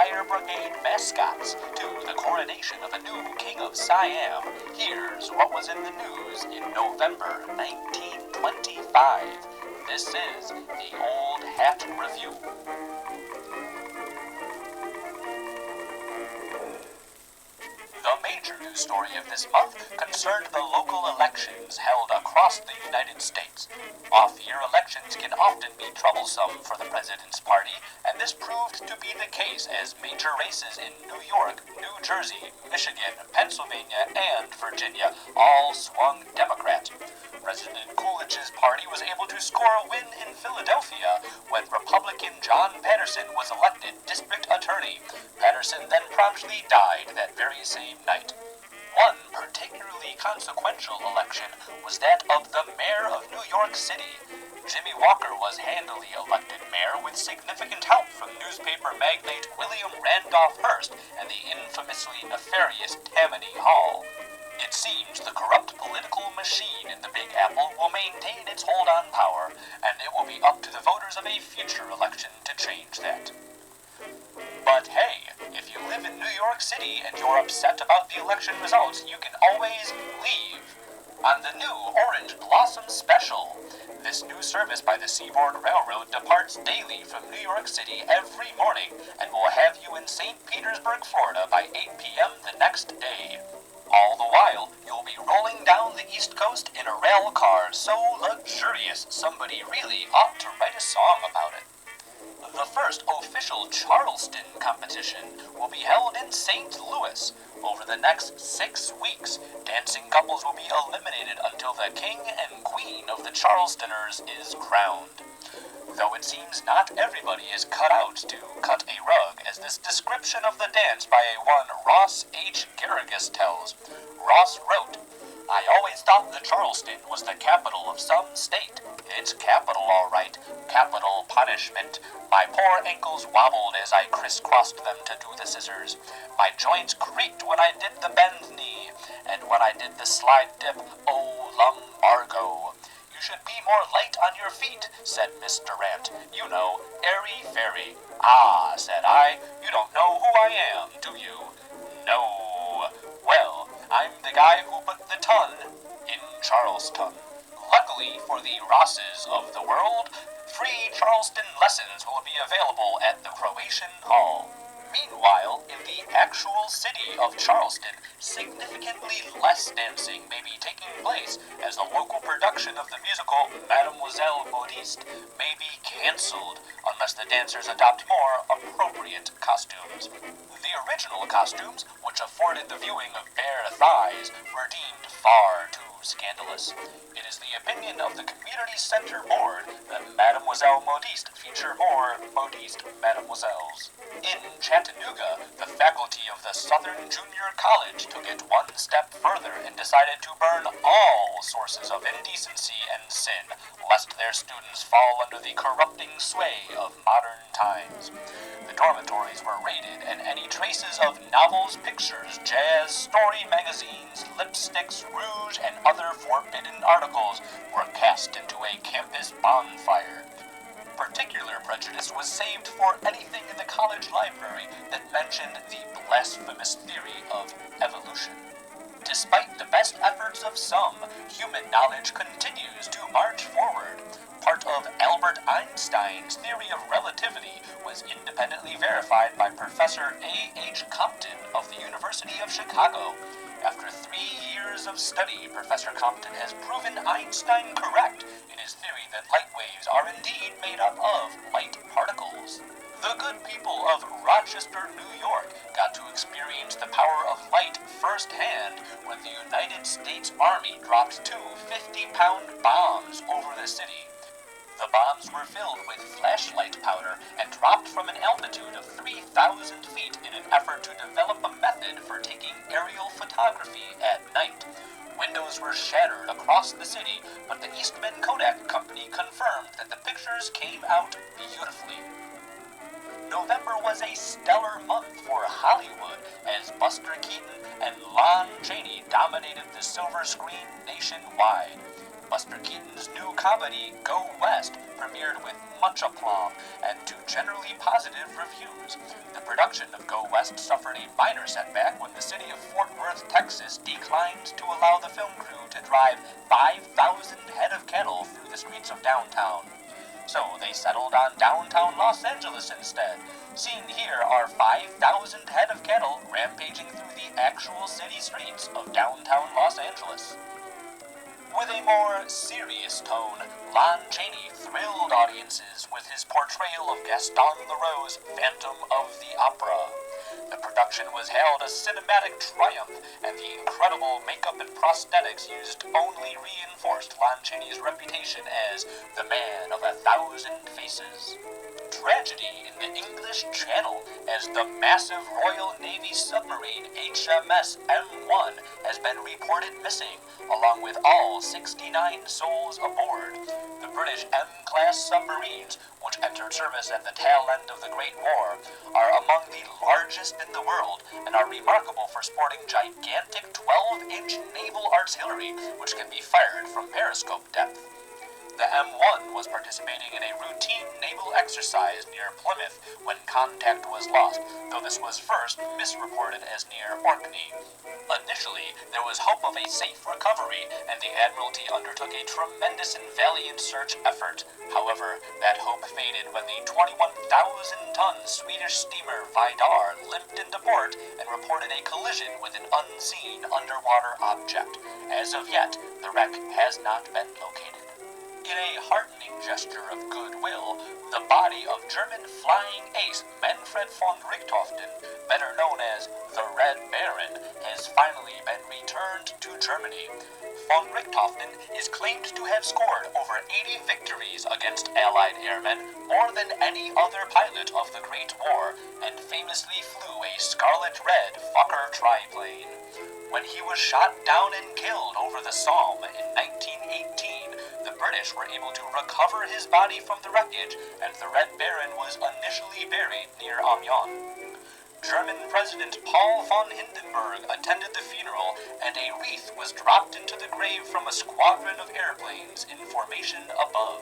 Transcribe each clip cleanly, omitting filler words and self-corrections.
Fire Brigade mascots to the coronation of a new King of Siam, here's what was in the news in November 1925. This is the Old Hat Review. The major news story of this month concerned the local elections held across the United States. Off-year elections can often be troublesome for the president's party, and this proved to be the case as major races in New York, New Jersey, Michigan, Pennsylvania, and Virginia all swung Democrat. President Coolidge's party was able to score a win in Philadelphia when Republican John Patterson was elected district attorney. Patterson then promptly died that very same night. One particularly consequential election was that of the mayor of New York City. Jimmy Walker was handily elected mayor with significant help from newspaper magnate William Randolph Hearst and the infamously nefarious Tammany Hall. It seems the corrupt political machine in the Big Apple will maintain its hold on power, and it will be up to the voters of a future election to change that. But hey, if you live in New York City and you're upset about the election results, you can always leave on the new Orange Blossom Special. This new service by the Seaboard Railroad departs daily from New York City every morning and will have you in St. Petersburg, Florida by 8 p.m. the next day. All the while, you'll be rolling down the East Coast in a rail car so luxurious somebody really ought to write a song about it. The first official Charleston competition will be held in St. Louis. Over the next 6 weeks, dancing couples will be eliminated until the king and queen of the Charlestoners is crowned. Though it seems not everybody is cut out to cut a rug, as this description of the dance by a one Ross H. Garrigus tells. Ross wrote, "I always thought that Charleston was the capital of some state. It's capital, all right. Capital punishment. My poor ankles wobbled as I crisscrossed them to do the scissors. My joints creaked when I did the bend knee, and when I did the slide dip, oh, lumbargo. You should be more light on your feet," said Miss Durant. "You know, airy-fairy." "Ah," said I, "you don't know who I am, do you?" "No." "Well, I'm the guy who put the ton in Charleston." Luckily for the Rosses of the world, free Charleston lessons will be available at the Croatian Hall. Meanwhile, in the actual city of Charleston, significantly less dancing may be taking place as the local production of the musical Mademoiselle Modiste may be cancelled unless the dancers adopt more appropriate costumes. The original costumes, which afforded the viewing of bare thighs, were deemed far too scandalous. It is the opinion of the Community Center Board that Mademoiselle Modiste feature more Modiste Mademoiselles. In Chattanooga, the faculty of the Southern Junior College took it one step further and decided to burn all sources of indecency and sin, lest their students fall under the corrupting sway of modern times. The dormitories were raided, and any traces of novels, pictures, jazz, story magazines, lipsticks, rouge, and other forbidden articles were cast into a campus bonfire. Particular prejudice was saved for anything in the college library that mentioned the blasphemous theory of evolution. Despite the best efforts of some, human knowledge continues to march forward. Part of Albert Einstein's theory of relativity was independently verified by Professor A. H. Compton of the University of Chicago. After 3 years of study, Professor Compton has proven Einstein correct in his theory that light waves are indeed made up of light particles. The good people of Rochester, New York, got to experience the power of light firsthand when the United States Army dropped 2 50-pound bombs over the city. The bombs were filled with flashlight powder and dropped from an altitude of 3,000 feet in an effort to develop a method for taking aerial photography at night. Windows were shattered across the city, but the Eastman Kodak Company confirmed that the pictures came out beautifully. November was a stellar month for Hollywood as Buster Keaton and Lon Chaney dominated the silver screen nationwide. Buster Keaton's new comedy, Go West, premiered with much aplomb and to generally positive reviews. The production of Go West suffered a minor setback when the city of Fort Worth, Texas declined to allow the film crew to drive 5,000 head of cattle through the streets of downtown. So they settled on downtown Los Angeles instead. Seen here are 5,000 head of cattle rampaging through the actual city streets of downtown Los Angeles. With a more serious tone, Lon Chaney thrilled audiences with his portrayal of Gaston Leroux's Phantom of the Opera. The production was hailed a cinematic triumph, and the incredible makeup and prosthetics used only reinforced Lon Chaney's reputation as the man of 1,000 faces. Tragedy in the English Channel, as the massive Royal Navy submarine HMS M1 has been reported missing, along with all 69 souls aboard. The British M-class submarines, which entered service at the tail end of the Great War, are among the largest in the world and are remarkable for sporting gigantic 12-inch naval artillery, which can be fired from periscope depth. The M1 was participating in a routine naval exercise near Plymouth when contact was lost, though this was first misreported as near Orkney. Initially, there was hope of a safe recovery, and the Admiralty undertook a tremendous and valiant search effort. However, that hope faded when the 21,000-ton Swedish steamer Vidar limped into port and reported a collision with an unseen underwater object. As of yet, the wreck has not been located. In a heartening gesture of goodwill, the body of German flying ace Manfred von Richthofen, better known as the Red Baron, has finally been returned to Germany. Von Richthofen is claimed to have scored over 80 victories against Allied airmen, more than any other pilot of the Great War, and famously flew a Scarlet-Red Fokker triplane. When he was shot down and killed over the Somme in 1918, the British were able to recover his body from the wreckage, and the Red Baron was initially buried near Amiens. German President Paul von Hindenburg attended the funeral, and a wreath was dropped into the grave from a squadron of airplanes in formation above.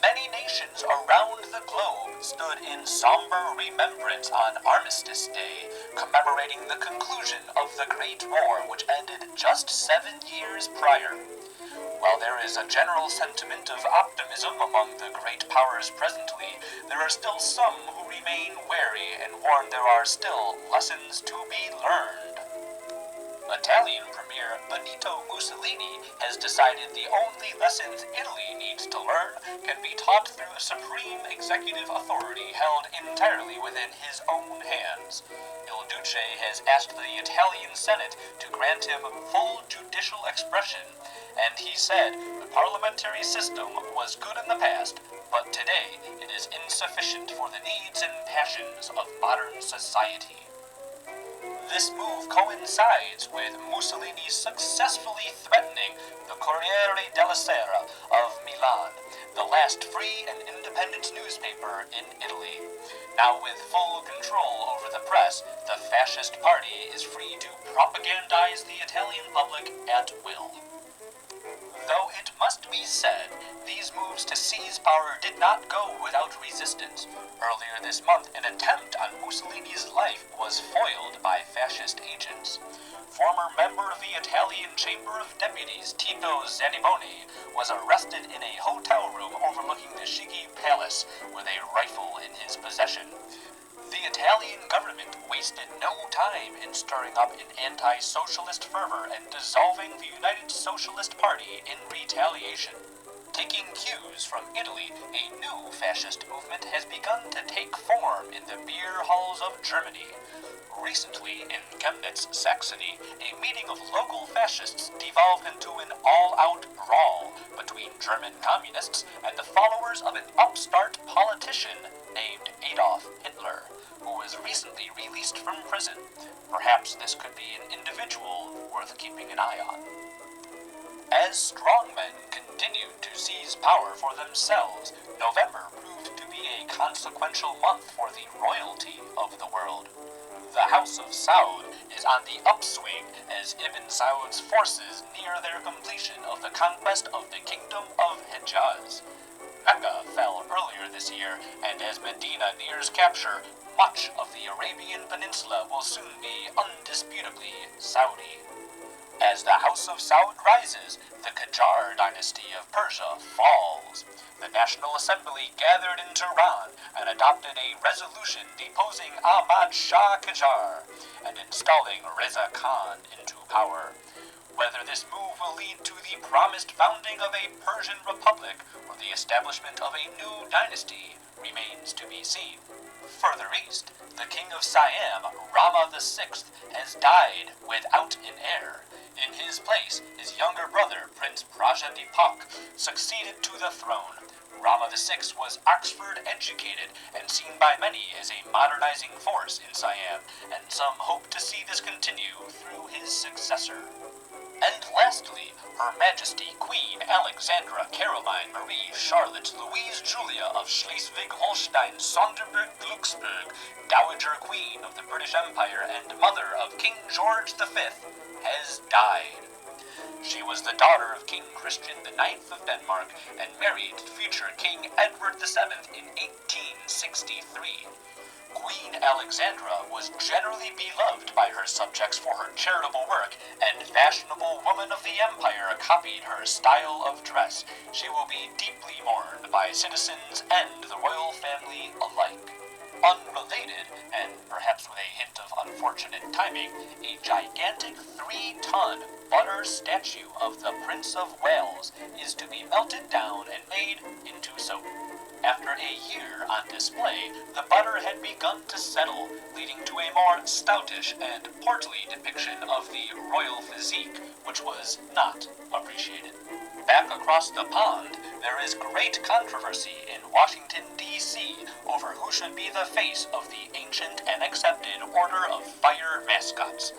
Many nations around the globe stood in somber remembrance on Armistice Day, commemorating the conclusion of the Great War, which ended just 7 years prior. While there is a general sentiment of optimism among the great powers presently, there are still some who remain wary and warn there are still lessons to be learned. Italian Premier Benito Mussolini has decided the only lessons Italy needs to learn can be taught through supreme executive authority held entirely within his own hands. Il Duce has asked the Italian Senate to grant him full judicial expression, and he said the parliamentary system was good in the past, but today it is insufficient for the needs and passions of modern society. This move coincides with Mussolini successfully threatening the Corriere della Sera of Milan, the last free and independent newspaper in Italy. Now with full control over the press, the fascist party is free to propagandize the Italian public at will. Though it must be said, these moves to seize power did not go without resistance. Earlier this month, an attempt on Mussolini's life was foiled by fascist agents. Former member of the Italian Chamber of Deputies, Tito Zanniboni, was arrested in a hotel room overlooking the Chigi Palace with a rifle in his possession. The Italian government wasted no time in stirring up an anti-socialist fervor and dissolving the United Socialist Party in retaliation. Taking cues from Italy, a new fascist movement has begun to take form in the beer halls of Germany. Recently, in Chemnitz, Saxony, a meeting of local fascists devolved into an all-out brawl between German communists and the followers of an upstart politician named Adolf Hitler, who was recently released from prison. Perhaps this could be an individual worth keeping an eye on. As strongmen continued to seize power for themselves, November proved to be a consequential month for the royalty of the world. The House of Saud is on the upswing as Ibn Saud's forces near their completion of the conquest of the Kingdom of Hejaz. Mecca fell earlier this year, and as Medina nears capture, much of the Arabian Peninsula will soon be undisputably Saudi. As the House of Saud rises, the Qajar dynasty of Persia falls. The National Assembly gathered in Tehran and adopted a resolution deposing Ahmad Shah Qajar and installing Reza Khan into power. Whether this move will lead to the promised founding of a Persian republic or the establishment of a new dynasty remains to be seen. Further east, the king of Siam, Rama VI, has died without an heir. In his place, his younger brother, Prince Prajadeepak, succeeded to the throne. Rama VI was Oxford-educated and seen by many as a modernizing force in Siam, and some hope to see this continue through his successor. And lastly, Her Majesty Queen Alexandra Caroline Marie Charlotte Louise Julia of Schleswig-Holstein Sonderburg-Glücksburg, Dowager Queen of the British Empire and mother of King George V, has died. She was the daughter of King Christian IX of Denmark and married future King Edward VII in 1863. Queen Alexandra was generally beloved by her subjects for her charitable work, and fashionable women of the empire copied her style of dress. She will be deeply mourned by citizens and the royal family alike. Unrelated, and perhaps with a hint of unfortunate timing, a gigantic 3-ton butter statue of the Prince of Wales is to be melted down and made into soap. After a year on display, the butter had begun to settle, leading to a more stoutish and portly depiction of the royal physique, which was not appreciated. Back across the pond, there is great controversy in Washington, D.C. over who should be the face of the ancient and accepted Order of Fire mascots.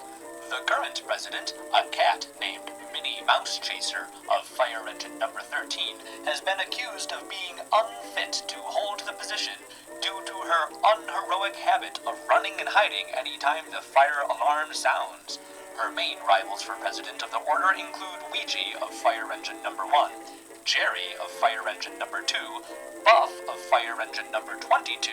The current president, a cat named Minnie Mousechaser of Fire Engine number 13, has been accused of being unfit to hold the position due to her unheroic habit of running and hiding anytime the fire alarm sounds. Her main rivals for president of the order include Ouija of Fire Engine number 1, Jerry of Fire Engine number 2, Buff of Fire Engine number 22,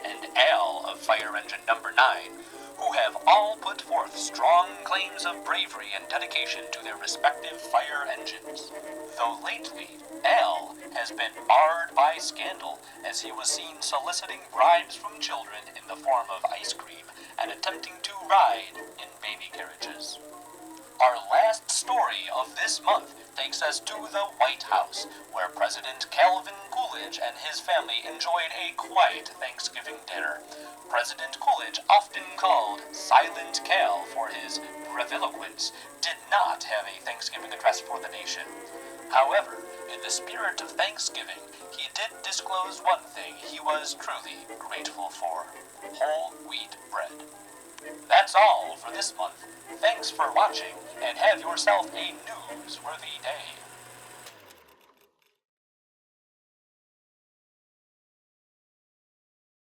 and Al of Fire Engine number 9, who have all put forth strong claims of bravery and dedication to their respective fire engines. Though lately, Al has been marred by scandal, as he was seen soliciting bribes from children in the form of ice cream and attempting to ride in baby carriages. Our last story of this month takes us to the White House, where President Calvin Coolidge and his family enjoyed a quiet Thanksgiving dinner. President Coolidge, often called Silent Cal for his breviloquence, did not have a Thanksgiving address for the nation. However, in the spirit of Thanksgiving, he did disclose one thing he was truly grateful for: whole wheat bread. That's all for this month. Thanks for watching, and have yourself a newsworthy day.